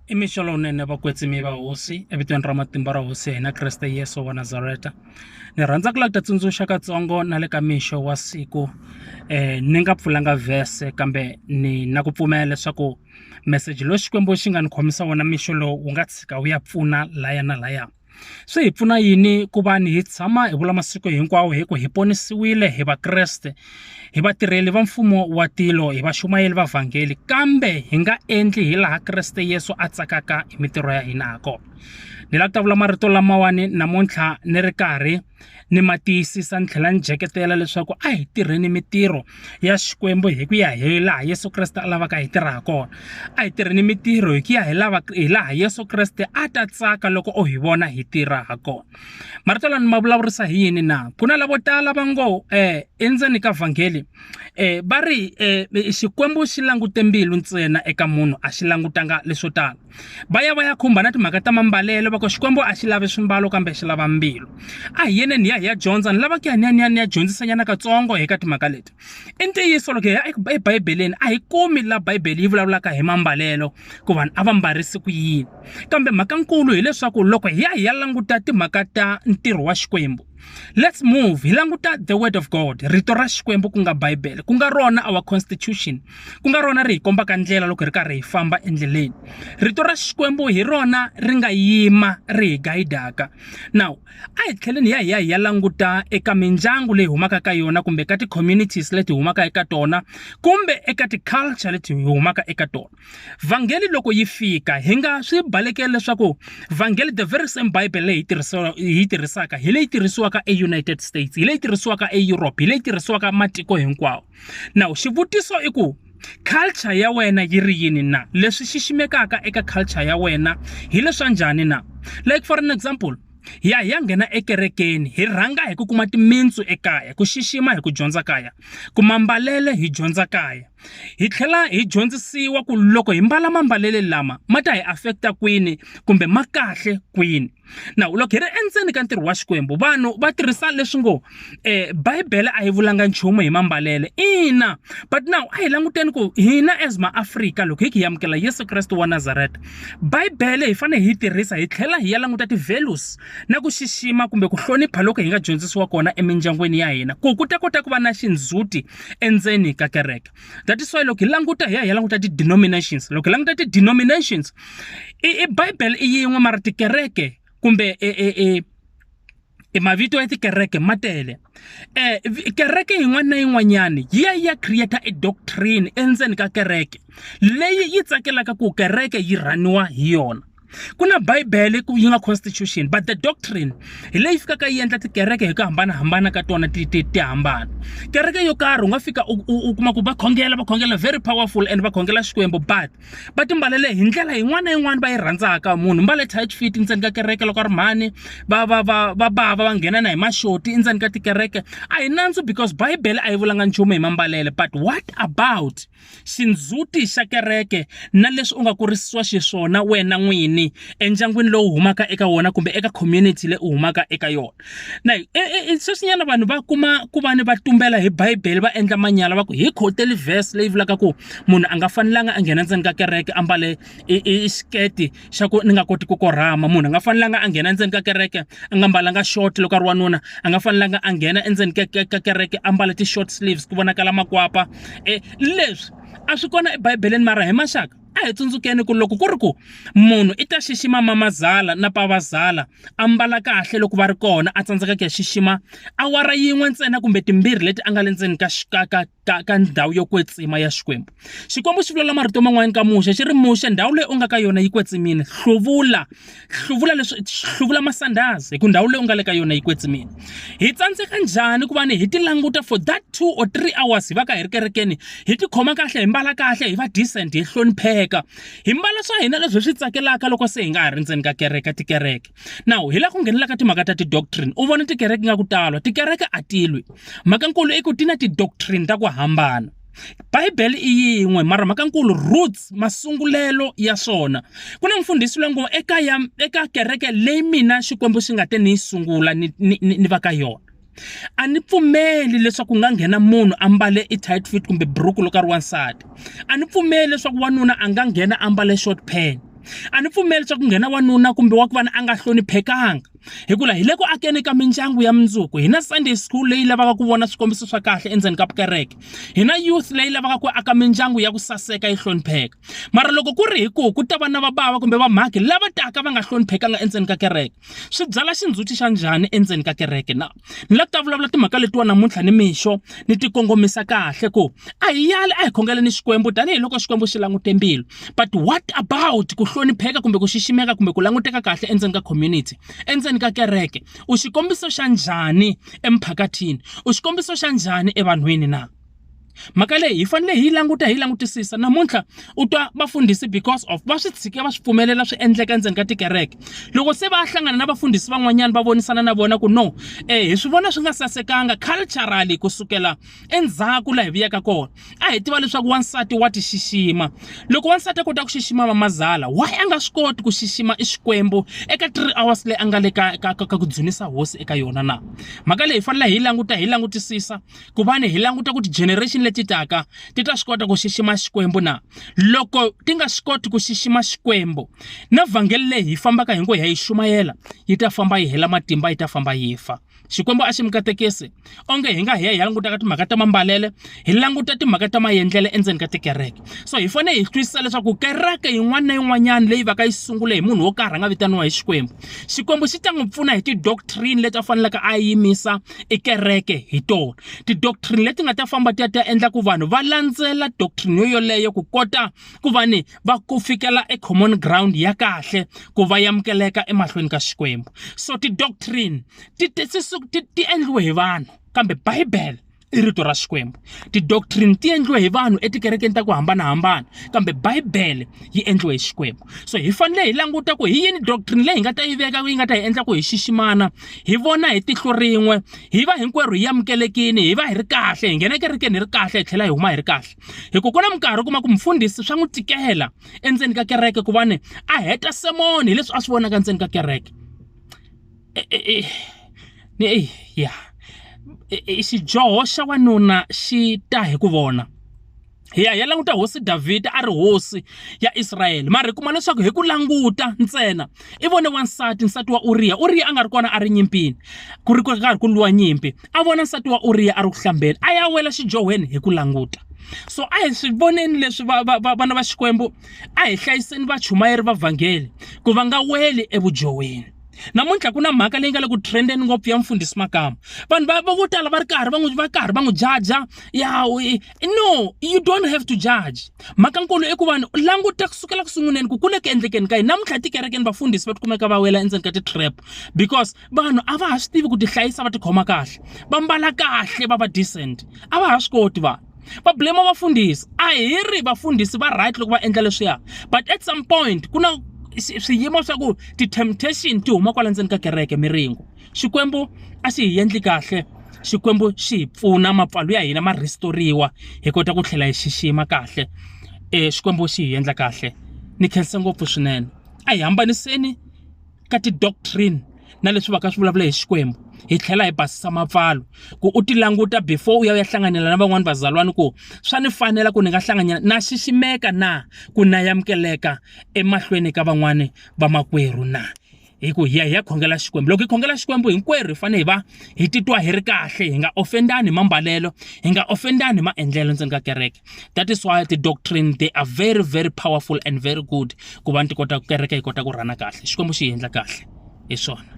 Imixo lowunene vakwetsimi va hosi evitweni ra matimba ra hosi hina Kreste Yesu wa Nazareta. Ni rhandza ku lava ku ta tsundzuxa katsongo na le ka mixo wa siku ni nga pfulanga verse kambe ni na ku pfumela leswaku message lowu Xikwembu xi nga ni khomisa wona mixo lowu wu nga tshika wu ya pfuna laya na laya. Swi hi pfuna yini ku va ni hi tshama hi vula masiku hinkwawo hi ku hi ponisiwile hi vakreste, hi vatirheli va mfumo wa tilo, hi vaxumayeli va vhangeli, kambe hi nga endli hi laha Kreste Yesu a tsakaka hi mitirho ya hina hakona. Ni lava ku ta vula marito lamawani namuntlha ni ri karhi ni ma tiyisisa ni tlhela ni jeketela leswaku a hi tirheni mitirho ya Xikwembu hi ku ya hi laha Yesu Kreste a lavaka hi tirha hakona. A hi tirheni mitirho hi ku ya hi laha Yesu Kreste a ta tsaka loko o hi vona hi tirha hakona. Marito lama ni ma vulavurisa hi yini na? Ku na lavo tala va ngo endzeni ka vhangeli va ri Xikwembu xi langute mbilu ntsena eka munhu, a xi langutanga leswo tala. Va ya khumba na timhaka ta mambalelo va ku Xikwembu a xi lavi swimbalo kambe xi lava mbilu. A hi yeneni hi ya dyondza, ni lava ku ya ni ya dyondzisanyana katsongo eka timhaka leti. I ntiyiso loko hi ya eBhayibhelini a hi kumi laha Bhayibheli yi vulavulaka hi mambalelo ku vanhu a va mbarisi ku yini, kambe mhakankulu hileswaku loko hi ya languta timhaka ta ntirho wa Xikwembu, let's move hi languta the word of God, rito ra Xikwembu ku nga Bhayibheli, ku nga rona our constitution, ku nga rona ri hi kombaka ndlela loko hi karhi hi famba endleleni. Rito ra Xikwembu hi rona ri nga yima ri hi gayidaka. Now a hi tlheleni hi ya languta eka mindyangu leyi humaka ka yona, kumbe eka ti-communities leti humaka eka tona, kumbe eka ti-culture leti humaka eka tona. Vhangeli loko yi fika hi nga swi balekela leswaku vhangeli, the very same Bible leyi hi tirhisaka hi leyi tirhisiwaka e-United States, hi leyi tirhisiwaka e-Europe, hi leyi tirhisiwaka matiko hinkwawo. Now xivutiso i ku culture ya wena yi ri yini na? Leswi xiximekaka eka culture ya wena hi leswa njhani na? Like for an example, hi ya nghena ekerekeni hi rhanga hi ku kuma timintsu ekaya, ku xixima hi ku dyondza kaya, ku mambalele hi dyondza kaya. Hi tlhela hi dyondzisiwa ku loko hi mbala mambalele lama ma ta hi affecta kwini kumbe ma kahle kwini. Now loko hi ri endzeni ka ntirho wa Xikwembu, vanhu va tirhisa leswi ngo Bhayibhele a hi vulanga nchumu hi mambalele. Ina, but now a hi languteni ku hina as maAfrika loko hi amukela Yesu Kreste wa Nazareta, Bhayibhele hi fanele hi tirhisa hi tlhela hi ya languta ti-values na ku xixima kumbe ku hlonipha loko hi nga dyondzisiwa kona emindyangwini ya hina, ku ta kota ku va na xindzhuti endzeni ka kereke. That is why loko hi languta hi languta ti-denominations, loko hi languta ti-denominations Bhayibhele i yin'we mara tikereke kumbe mavito ya tikereke matele. Kereke yin'wana na yin'wanyani ya create a doctrine endzeni ka kereke leyi yi tsakelaka ku kereke yi raniwa hi yona. Kuna Bhayibhele ku yi nga constitution, but the doctrine hi leyi fikaka yi endla tikereke hi ku hambana ka tona ti hambana. Kereke yo karhi u nga fika u kuma ku va khongela very powerful and va khongela Xikwembu, but mbalele hi ndlela yin'wana na yin'wana va yi rhandzaka. Munhu mbale tight fit ndzeni ka kereke, loko ri mhani va nghena na hi maxoti endzeni ka tikereke. A hi nandzu because Bhayibhele a yi vulanga nchumu hi mambalele, but what about xindzhuti xa kereke na leswi u nga kurisiwa xiswona wena n'wini endyangwini lowu humaka eka wona kumbe eka community leyi u humaka eka yona. Na sweswinyana vanhu va kuma ku va ni va tumbela hi Bhayibhele, va endla manyala va ku hi khoteli verse leyi vulaka ku munhu a nga fanelanga a nghena ndzeni ka kereke ambale xiketi xa ku ni nga koti ku korhama, munhu a nga fanelanga a nghena ndzeni ka kereke a nga mbalanga short, loko a ri wanuna a nga fanelanga a nghena endzeni ka kereke ambale ti-short sleeves ku vonakala makwapa. Leswi a swi kona eBhayibheleni mara hi maxaka a hi tsundzukeni ku loko ku ri ku munhu i ta xixima mamazala na pavazala ambala kahle loko va ri kona, a tsandzeka ku ya xixima awara yin'we ntsena kumbe timbirhi leti a nga le ndzeni ka ndhawu yo kwetsima ya Xikwembu. Xikwembu xi vulavula marito man'wana ka Muxe, xi ri Muxe ndhawu leyi u nga ka yona yi kwetsimini, hluvula masandhazi hi ku ndhawu leyi u nga le ka yona yi kwetsimini. Hi tsandzeka njhani ku va ni hi ti languta for that 2 or 3 hours hi va ka hi ri kerekeni, hi ti khoma kahle, hi mbala kahle, hi va decent, hi hlonipheka, hi mbala swa hina leswi swi tsakelaka loko se hi nga ha ri ndzeni ka tikereke. Now hi la ku nghenela ka timhaka ta ti-doctrine, u vona tikereke nga ku talwa, tikereke a tilwi, mhakankulu i ku ti na ti-doctrine ta ku hambana. Bhayibhele i yin'we mara mhakankulu roots, masungulelo ya swona. Ku na mfundhisi loyi ngo eka kereke leyi mina Xikwembu xi nga te ni yi sungula ni va ka yona, a ni pfumeli leswaku nga nghena munhu ambale i tight fit kumbe buruku loko a ri wansati. A ni pfumeli leswaku wanuna a nga nghena ambale short pant. a ni pfumeli leswaku nghena wanuna kumbe wa ku vana a nga hloniphekanga hikuva hi le ku akeni ka mindyangu ya mundzuku hi na Sunday school leyi lavaka ku vona swikombiso swa kahle endzeni ka kereke hi na youth leyi lavaka ku aka mindyangu ya ku saseka yi hlonipheka mara loko ku ri hi ku ta va na vabava kumbe vamhaki lava taka va nga hloniphekanga endzeni ka kereke swi byala xindzhuti xa njhani endzeni ka kereke na ni la ku ta vulavula timhaka letiwa namuntlha ni mixo ni ti kongomisa kahle ku a hi yali a hi khongeleni xikwembu tanihiloko xikwembu xi langute mbilu but what about ku hlonipheka kumbe ku xiximeka kumbe ku languteka kahle endzeni ka community endzeni ka kereke u xikombiso xa njhani emphakathini u xikombiso xa njhani evanhwini na mhaka leyi hi fanele hi langutisisa namuntlha u twa vafundhisi because of va swi tshike va swi pfumelela swi endleka endzeni ka tikereke loko se va hlangana na vafundhisi van'wanyana va vonisana na vona ku no hi swi vona swi nga sasekanga culturally kusukela endzhaku la hi viyaka kona a hi tiva leswaku wansati wa ti xixima loko wansati a kota ku xixima mamazala why a nga swi koti ku xixima Xikwembu eka 3 hours leyi a nga le ka ku dzunisa hosi eka yona na mhaka leyi hi fanele hi langutisisa ku vani hi languta ku ti generation leti taka ti ta swi kota ku xixima Xikwembu na loko ti nga swi koti ku xixima Xikwembu na vhangeli leyi hi fambaka hi ngo hi xumayela yi ta famba yi hela matimba yi ta famba yi fa Xikwembu a xi mi katekisi onge hi nga hi languta ka timhaka ta mambalele hi languta timhaka ta maendlele endzeni ka tikereke so hi fanele hi twisisa leswaku kereke yin'wana na yin'wanyana leyi va ka yi sungule hi munhu wo karhi a nga vitaniwa hi Xikwembu xi ta n'wi pfuna hi ti-doctrine leti a faneleke a yimisa ekereke hi tona ti-doctrine leti nga ta famba ti ya endla ku vanhu va landzela doctrine yoleyo ku kota ku vani va ku fikela e common ground ya kahle ku va yamukeleka emahlweni ka Xikwembu so ti-doctrine ti endliwe hi vanhu kambe Bible i rito ra Xikwembu ti-doctrine ti endliwe hi vanhu etikerekeni ta ku hambanahambana kambe Bible yi endliwe hi Xikwembu so hi fanele hi languta ku hi yini doctrine leyi hi nga ta yi veka yi nga ta hi endla ku hi xiximana hi vona hi tihlo rin'we hi va hinkwerhu hi yamukelekini hi va hi ri kahle hi nghena ekerekeni hi ri kahle hi tlhela hi huma hi ri kahle hikuva ku na minkarhi kuma ku mfundhisi swa n'wi tikela endzeni ka kereke ku vani a heta sermon hi leswi a swi vonaka endzeni ka kereke xidyoho xa wanuna xi ta hi ku vona hi ya languta hosi David a ri hosi ya Israyele mara hi kuma leswaku hi ku languta ntsena i vone nsati wa Uriya a nga ri kona a ri nyimpini ku ri karhi ku luwa nyimpi a vona nsati wa Uriya a ri ku hlambeni a ya wela xidyohweni hi ku languta so a hi swi voneni leswi vana va Xikwembu a hi hlayiseni vachumayeri va vhangeli ku va nga weli evudyohweni namuntlha ku na mhaka leyi nga le ku trendeni ngopfu ya mfundhisi Makama vanhu va vo tala va karhi va n'wi jaja no you don't have to judge mhaka nkulu i ku vanhu languta kusukela ku sunguleni ku kule ku endlekeni ka hina namuntlha tikerekeni vafundhisi va tikumeka va wela endzeni ka ti-trap because vanhu a va ha swi tivi ku ti hlayisa va tikhoma kahle va mbala kahle va decent a va ha swi koti vanhu va blame vafundhisi a hi ri vafundhisi va right loko va endla leswiya but at some point ku na swiyimo swa ku ti-temptation ti huma kwala ndzeni ka kereke miringo Xikwembu a xi hi endli kahle Xikwembu xi hi pfuna mapfalo ya hina ma restoriwa hi kota ku tlhela hi xixima kahle Xikwembu xi hi endla kahle ni khensa ngopfu swinene a hi hambaniseni ka ti-doctrine na leswi va ka swi vulavula hi Xikwembu hi tlhela hi basisa mapfalo ku u ti languta before u ya hlanganela na van'wana vazalwana ku swa ni fanela ku ni nga hlanganyela na xiximeka na ku na yamukeleka emahlweni ka van'wana va makwerhu na hi ku hi ya khongela Xikwembu loko hi khongela Xikwembu hinkwerhu hi fanele hi va hi titwa hi ri kahle hi nga offendani mambalelo hi nga offendani maendlelo ndzeni ka kereke that is why the doctrine they are very very powerful and very good ku va ni ti kota ku kereke hi kota ku rana kahle Xikwembu xi hi endla kahle hi swona